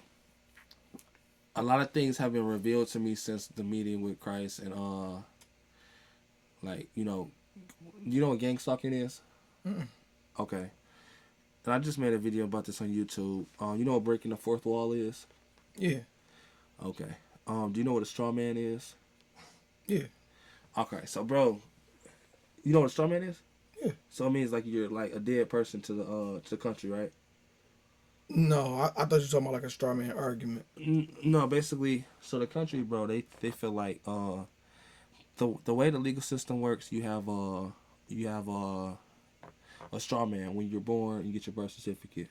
A lot of things have been revealed to me since the meeting with Christ, and like you know what gang stalking is? Okay, and I just made a video about this on YouTube. You know what breaking the fourth wall is? Yeah. Okay. Do you know what a straw man is? Yeah. Okay, so bro, you know what a straw man is? Yeah. So it means like you're like a dead person to the country, right? No, I thought you were talking about like a straw man argument. No, basically, so the country, bro, they feel like the way the legal system works, you have a straw man when you're born. You get your birth certificate,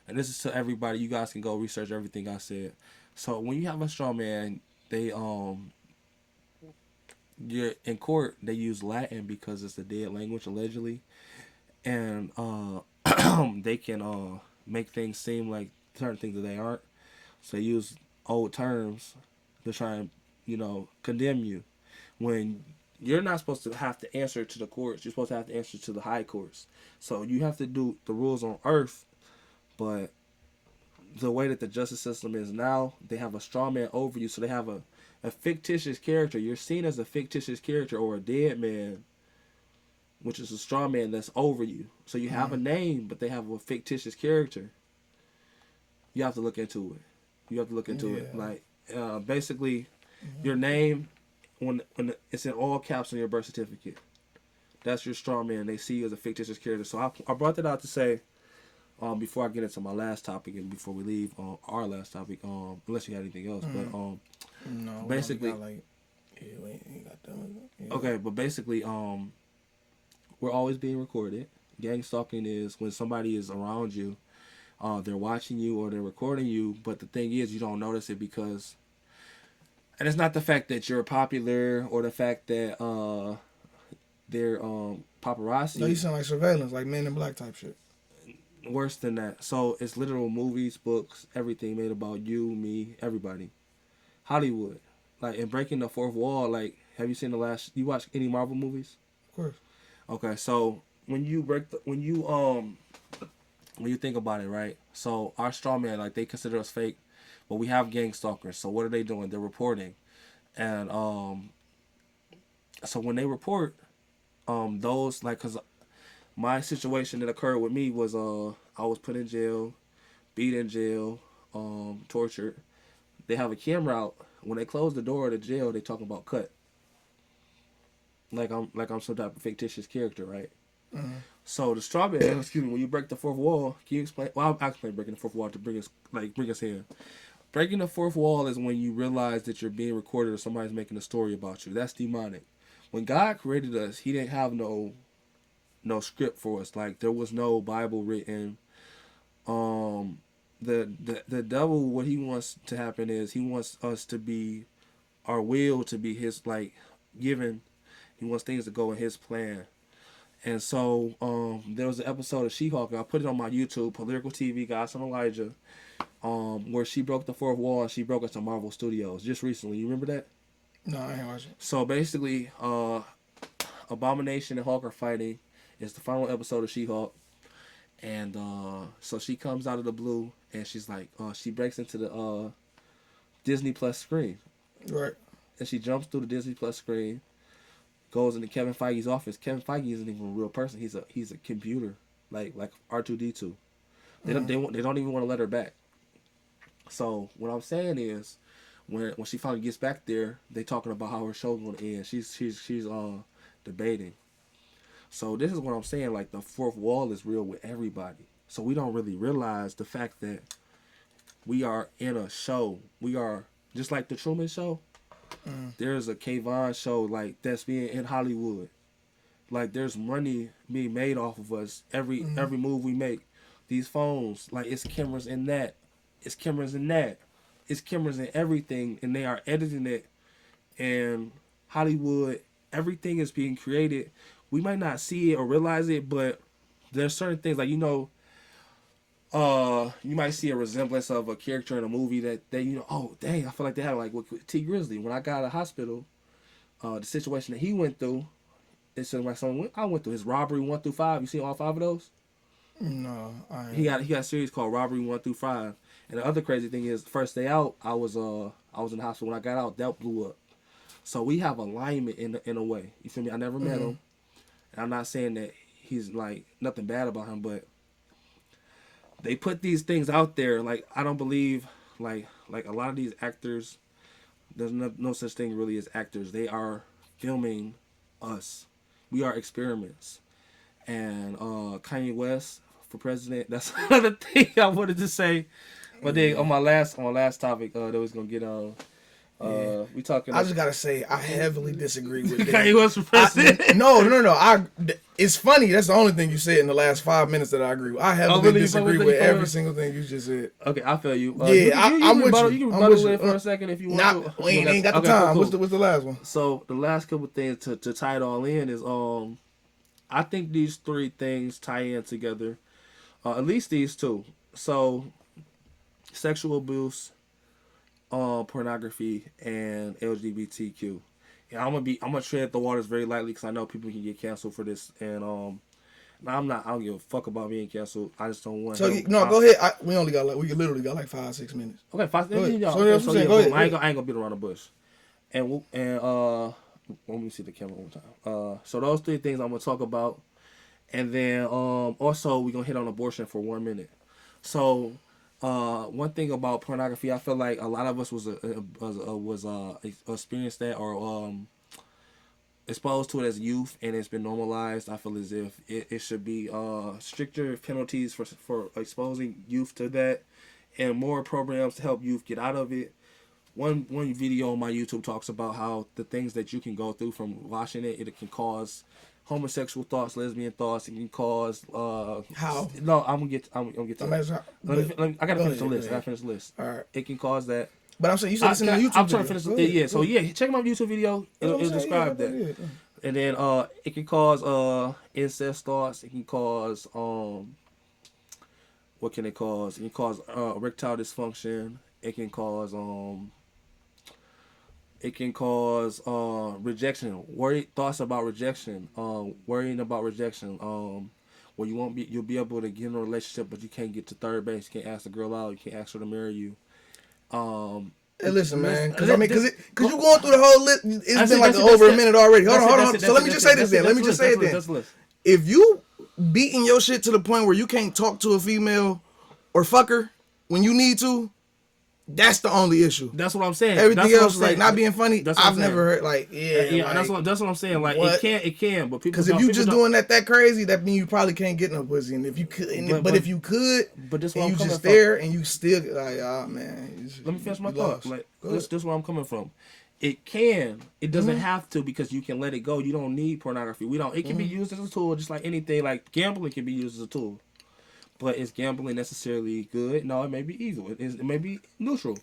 and this is to everybody. You guys can go research everything I said. So when you have a straw man, they you're in court. They use Latin because it's a dead language allegedly, and they can make things seem like certain things that they aren't. So they use old terms to try and, condemn you. When you're not supposed to have to answer to the courts, you're supposed to have to answer to the high courts. So you have to do the rules on earth, but the way that the justice system is now, they have a straw man over you. So they have a fictitious character. You're seen as a fictitious character or a dead man, which is a straw man that's over you. So you have a name, but they have a fictitious character. You have to look into it. You have to look into it. Like, basically, your name, when it's in all caps on your birth certificate, that's your straw man. They see you as a fictitious character. So I brought that out to say, before I get into my last topic and before we leave our last topic, unless you had anything else, but No, basically, we ain't got that. Yeah. Okay, but basically, we're always being recorded. Gang stalking is when somebody is around you, they're watching you or they're recording you, but the thing is you don't notice it because, and it's not the fact that you're popular or the fact that they're paparazzi. No, you sound like surveillance, like Men in Black type shit. Worse than that. So it's literal movies, books, everything made about you, me, everybody. Hollywood. Like, in breaking the fourth wall, like, have you seen you watch any Marvel movies? Of course. Okay, so when you think about it, right? So our straw man, like, they consider us fake, but we have gang stalkers. So what are they doing? They're reporting, and so when they report, those like, cause my situation that occurred with me was I was put in jail, beat in jail, tortured. They have a camera out. When they close the door of the jail, they talk about cut. Like I'm some type of fictitious character, right? Mm-hmm. So the straw man, excuse me, when you break the fourth wall, can you explain? Well, I'll explain breaking the fourth wall to bring us here. Breaking the fourth wall is when you realize that you're being recorded or somebody's making a story about you. That's demonic. When God created us, He didn't have no script for us. Like, there was no Bible written. The devil, what he wants to happen is he wants us to be, our will to be his, like, given. He wants things to go in his plan. And so there was an episode of She-Hulk, I put it on my YouTube, Political TV, Godson Elijah, where she broke the fourth wall and she broke us to Marvel Studios just recently. You remember that? No, I ain't watching. So basically, Abomination and Hulk are fighting. It's the final episode of She-Hulk. And so she comes out of the blue and she's like, she breaks into the Disney Plus screen. Right. And she jumps through the Disney Plus screen, goes into Kevin Feige's office. Kevin Feige isn't even a real person. He's a computer, like R2D2. They don't even want to let her back. So what I'm saying is, when she finally gets back there, they talking about how her show's gonna end. She's debating. So this is what I'm saying. Like, the fourth wall is real with everybody. So we don't really realize the fact that we are in a show. We are just like the Truman Show. There's a Kayvon show like that's being in Hollywood. Like, there's money being made off of us every move we make. These phones, like, it's cameras in that, it's cameras in that, it's cameras in everything, and they are editing it. And Hollywood, everything is being created. We might not see it or realize it, but there's certain things, like, you might see a resemblance of a character in a movie that oh dang, I feel like they had, like with T Grizzly. When I got out of the hospital, the situation that he went through, it's like something I went through. His robbery 1 through 5. You see all 5 of those? No, I ain't. He got a series called Robbery 1 through 5. And the other crazy thing is, first day out, I was in the hospital. When I got out, that blew up. So we have alignment in a way. You feel me? I never met him. And I'm not saying that he's like nothing bad about him, but they put these things out there. Like, I don't believe like a lot of these actors. There's no such thing really as actors. They are filming us. We are experiments. And Kanye West for president. That's another thing I wanted to say. But then on my last topic, that was gonna get on. We talking. I just gotta say, I heavily disagree with Kanye West for president. No. It's funny. That's the only thing you said in the last 5 minutes that I agree with. I heavily disagree with every single thing you just said. Okay, I feel you. I'm with you. You can rebuttal it for a second if you want to. We ain't got the time. Cool. What's the last one? So the last couple things to tie it all in is I think these 3 things tie in together. At least these 2. So sexual abuse, pornography, and LGBTQ. And I'm gonna tread the waters very lightly because I know people can get canceled for this. And I don't give a fuck about being canceled. I just don't want. So go ahead. We literally got like 5-6 minutes. Okay, 5 minutes. Go ahead. I ain't gonna beat around the bush. And let me see the camera one time. So those 3 things I'm gonna talk about, and then also we're gonna hit on abortion for 1 minute. So one thing about pornography, I feel like a lot of us was experienced that or exposed to it as youth, and it's been normalized. I feel as if it should be stricter penalties for exposing youth to that, and more programs to help youth get out of it. One video on my YouTube talks about how the things that you can go through from watching it can cause homosexual thoughts, lesbian thoughts. It can cause how? No, I'm gonna get to that. I gotta finish the list. I gotta finish the list. All right. It can cause that. But I'm saying you said it's in the YouTube. I'm trying to finish the yeah. So check my YouTube video. It'll describe that. Yeah. And then it can cause incest thoughts. It can cause what can it cause? It can cause erectile dysfunction. It can cause rejection, thoughts about rejection, worrying about rejection, where you'll be able to get in a relationship, but you can't get to third base. You can't ask the girl out. You can't ask her to marry you. Hey, listen, man, because you're going through the whole list. It's been like over a minute already. Hold on. So let me just say this then. If you beating your shit to the point where you can't talk to a female or fuck her when you need to, that's the only issue. That's what I'm saying. Everything else, like not being funny, I've never heard. Like, that's what I'm saying. Like, it can, but people. Because if you just doing that crazy, that means you probably can't get no pussy. And if you could, but if you could, this and you just there and you still like, oh man. Let me finish my thought. Like, this is where I'm coming from. It can. It doesn't have to, because you can let it go. You don't need pornography. It can be used as a tool, just like anything. Like gambling can be used as a tool. But is gambling necessarily good? No, it may be evil. It may be neutral.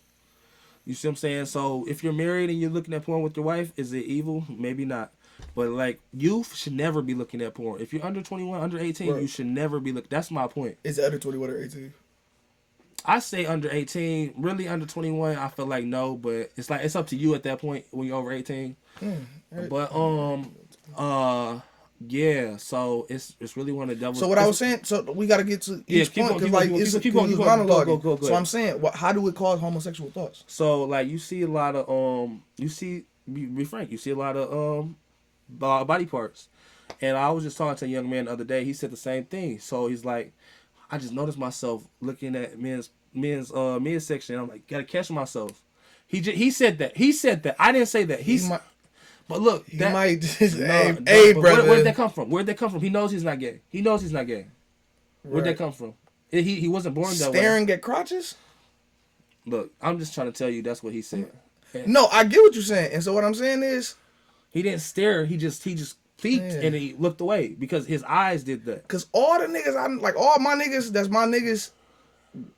You see what I'm saying? So if you're married and you're looking at porn with your wife, is it evil? Maybe not. But like, youth should never be looking at porn. If you're under 21, under 18, you should never be looking. That's my point. Is it under 21 or 18? I say under 18, really under 21. I feel like no, but it's like it's up to you at that point when you're over 18. But yeah. So it's really one of the devil's. So what I was saying, so we got to get to each point because like it's keep going, monologuing. go. So I'm saying, how do it cause homosexual thoughts? So like you see a lot of be frank, you see a lot of body parts, and I was just talking to a young man the other day. He said the same thing. So he's like, I just noticed myself looking at men's midsection. I'm like, gotta catch myself. He said that. He said that. I didn't say that. But look, he might just, brother. Where did that come from? Where did that come from? He knows he's not gay. He knows he's not gay. Where'd that come from? He wasn't born that way. Staring at crotches? Look, I'm just trying to tell you that's what he said. No, I get what you're saying. And so what I'm saying is, he didn't stare. He just peeked and he looked away because his eyes did that. Cause all the niggas, all my niggas, that's my niggas,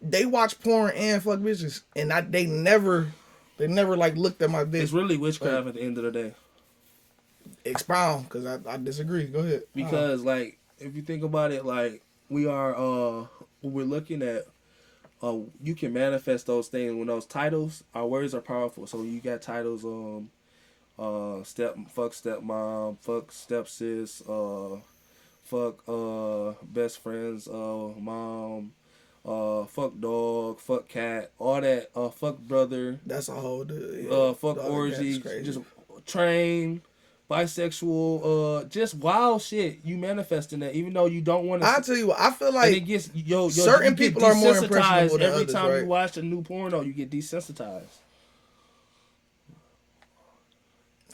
they watch porn and fuck bitches, and they never like looked at my dick. It's really witchcraft at the end of the day. Expound, cause I disagree. Go ahead. Because like if you think about it, like we are what we're looking at, you can manifest those things when those titles. Our words are powerful. So you got titles fuck stepmom, fuck stepsis, fuck best friends, mom, fuck dog, fuck cat, all that, fuck brother. That's a whole fuck orgy, just train. Bisexual, just wild shit. You manifesting that, even though you don't want to. I tell you what, I feel like it gets certain people are more impressionable than every others, time right? you watch a new porno. You get desensitized.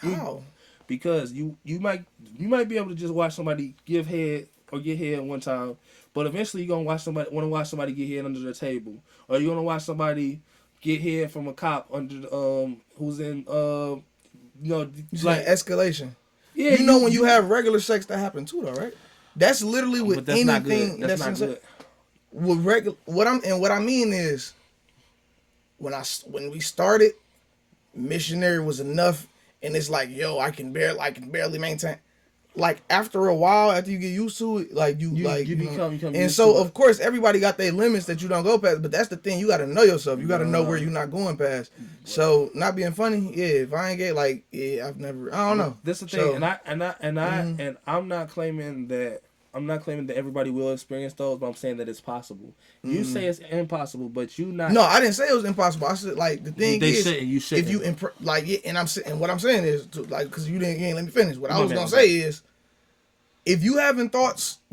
How? Because you might be able to just watch somebody give head or get head one time, but eventually you're gonna want to watch somebody get head under the table, or you're gonna watch somebody get head from a cop under who's in like escalation. Yeah, you know when you have regular sex that happen too, though, right? That's literally with that's anything. That's not good. With what I mean is, when we started, missionary was enough, and it's like, yo, I can barely maintain. Like after a while, after you get used to it, like you become and used so to of course everybody got their limits that you don't go past. But that's the thing, you got to know yourself. You got to know where you're not going past. So not being funny, yeah. If I ain't gay, like I don't know. That's the thing, so, and I'm not claiming that. I'm not claiming that everybody will experience those, but I'm saying that it's possible. You say it's impossible, but you not. No, I didn't say it was impossible. I said like the thing is, you shouldn't. If you and what I'm saying is because you ain't let me finish. What I was gonna say is, if you having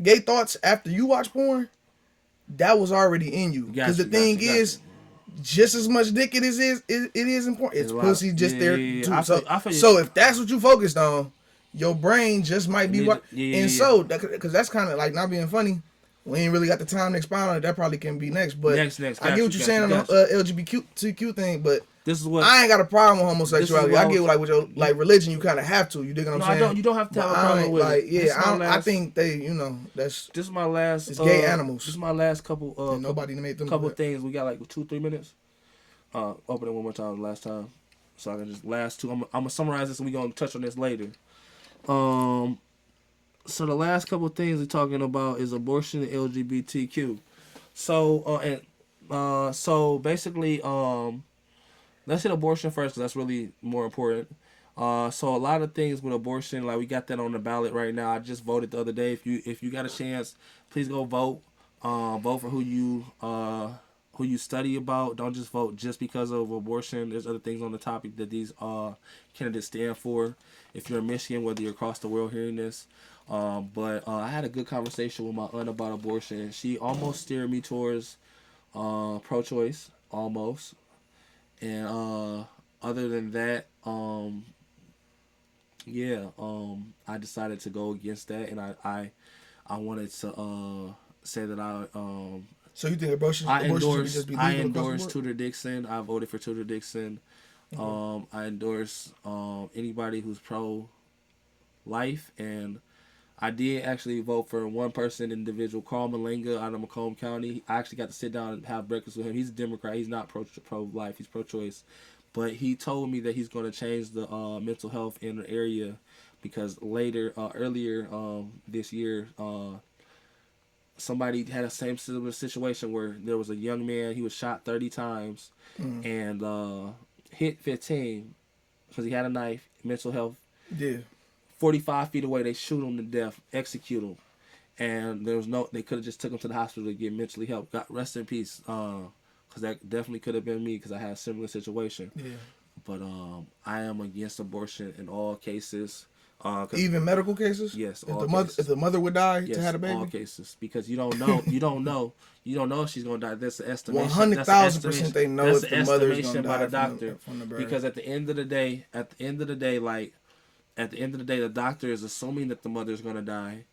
gay thoughts after you watch porn, that was already in you. Because the thing is, just as much dick it is important. It's pussy just there too. So if that's what you focused on, your brain just might be so because that's kind of like not being funny. We ain't really got the time to expound on it. That probably can be next. But next. I get what you're saying on the LGBTQ thing, but this is what I ain't got a problem with homosexuality. I get like with your religion, you kind of have to. You dig what I'm saying? You don't have to have a problem with it. I think they, that's. This is my last. It's gay animals. This is my last couple. Nobody made them. Couple things. We got like 2-3 minutes. Open it one more time. Last time, so I can just last two. I'm gonna summarize this and we gonna touch on this later. So the last couple of things we're talking about is abortion and LGBTQ. So basically, let's hit abortion first because that's really more important. So a lot of things with abortion, like we got that on the ballot right now. I just voted the other day. If you got a chance, please go vote. Vote for who you study about. Don't just vote just because of abortion. There's other things on the topic that these candidates stand for. If you're in Michigan, whether you're across the world hearing this. But I had a good conversation with my aunt about abortion. She almost steered me towards pro-choice, almost. And other than that, I decided to go against that, and I wanted to say that I So you think abortion should just be legal? I endorse Tudor Dixon. I voted for Tudor Dixon. I endorse anybody who's pro-life, and I did actually vote for one person, individual, Carl Malenga out of Macomb County. I actually got to sit down and have breakfast with him. He's a Democrat. He's not pro-life. He's pro-choice. But he told me that he's going to change the mental health in the area because earlier this year, somebody had a same similar situation where there was a young man, he was shot 30 times and hit 15 because he had a knife, mental health. Yeah. 45 feet away, they shoot him to death, execute him. And there was they could have just took him to the hospital to get mentally help. God rest in peace, because that definitely could have been me because I had a similar situation. Yeah. But I am against abortion in all cases. Even medical cases? Yes. If the mother would die to have a baby? All cases, because you don't know if she's gonna die. That's the estimation. 100,000% they know that's if the the mother's estimation gonna by die the doctor. from the birth. Because at the end of the day, the doctor is assuming that the mother is gonna die.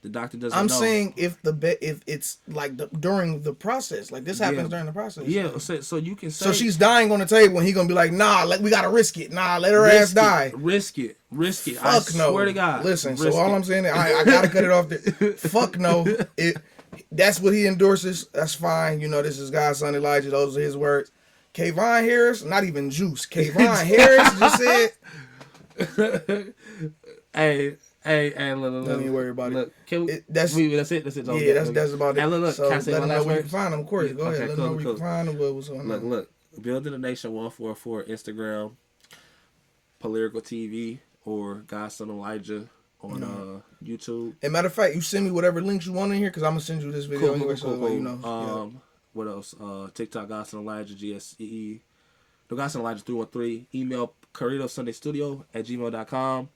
The doctor doesn't know. I'm saying if it's like during the process, like this happens during the process. Yeah, so you can say. So she's dying on the table, and he gonna be like, "Nah, we gotta risk it. Nah, let her ass die. Risk it. Fuck I no. swear to God. Listen, so all I'm saying, I gotta cut it off there. Fuck no. That's what he endorses. That's fine. You know, this is Godson Elijah. Those are his words. Kayvon Harris, not even juice. Kayvon Harris just said. Hey, look. Don't even worry about look, it. Can we, That's it. Yeah, that's about it. Hey, look. So Can I say let one them know last where you word? can find them, of course. Go ahead. Okay, Let them know where you cool. can find them. What's going on? Look. Building the Nation 144 Instagram, Political TV, or Godson Elijah on YouTube. And matter of fact, you send me whatever links you want in here because I'm gonna send you this video anyway. So you know. What else? TikTok Godson Elijah GSEE. No, Godson Elijah 313. Email corridosunday@gmail.com.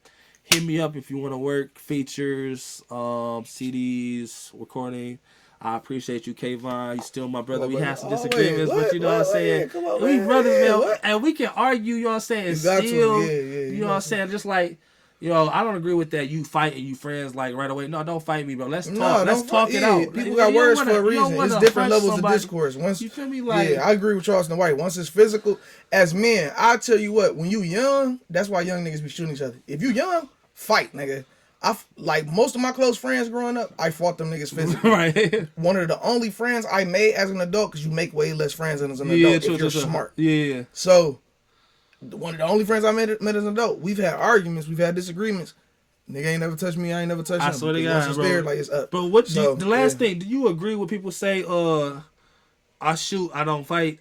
Hit me up if you want to work, features, CDs, recording. I appreciate you, Kayvon. You still my brother. We had some disagreements, but you know what I'm saying? We brothers, man. And we can argue, you know what I'm saying? And still, you know what I'm saying? Just like, you know, I don't agree with that. You fight and you friends like right away. No, don't fight me, bro. Let's talk. Let's talk it out. People got words for a reason. It's different levels of discourse. Once you feel me, like I agree with Charleston White. Once it's physical, as men, I tell you what, when you young, that's why young niggas be shooting each other. If you young, fight, nigga. Like most of my close friends growing up, I fought them niggas physically. Right. One of the only friends I made as an adult, because you make way less friends as an adult if you're smart. Yeah. So, one of the only friends I met as an adult, we've had arguments, we've had disagreements. Nigga ain't never touched me, I ain't never touched him. I swear to God, bro. There, like, it's up. But the last thing, do you agree with people say, I shoot, I don't fight?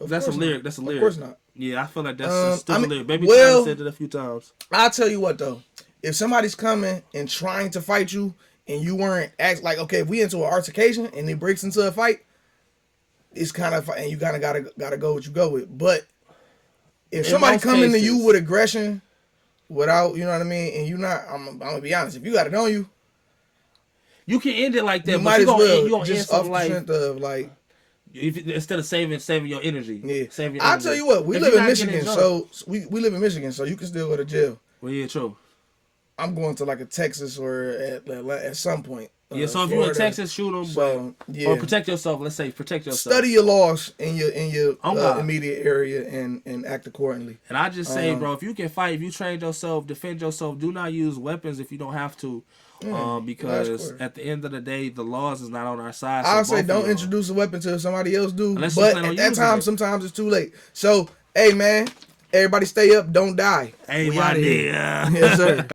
That's a lyric. That's a lyric. Of course not. Yeah, I feel like that's a stupid lyric. Baby said it a few times. I'll tell you what, though. If somebody's coming and trying to fight you and you weren't like, okay, if we into an altercation and it breaks into a fight, it's kind of, and you kind of gotta go what you go with. But if somebody coming to you with aggression, without, you know what I mean, and you not, I'm gonna be honest, if you got it on you, you can end it like that. You but might you as well you gonna just end off the strength of like. Instead of saving your energy. Yeah. Saving your I'll energy. tell you what, we live in Michigan, so we live in Michigan, so you can still go to jail. Well, yeah, true. I'm going to like a Texas or at some point. Yeah, so if you're in Texas, shoot them. So, or protect yourself. Let's say protect yourself. Study your laws in your immediate area and act accordingly. And I just say, bro, if you can fight, if you train yourself, defend yourself, do not use weapons if you don't have to. Because at the end of the day, the laws is not on our side. So I'll say don't introduce a weapon till somebody else do. Unless but at that time, sometimes it's too late. So, hey, man, everybody stay up, don't die. Hey, my dear. Yes, sir.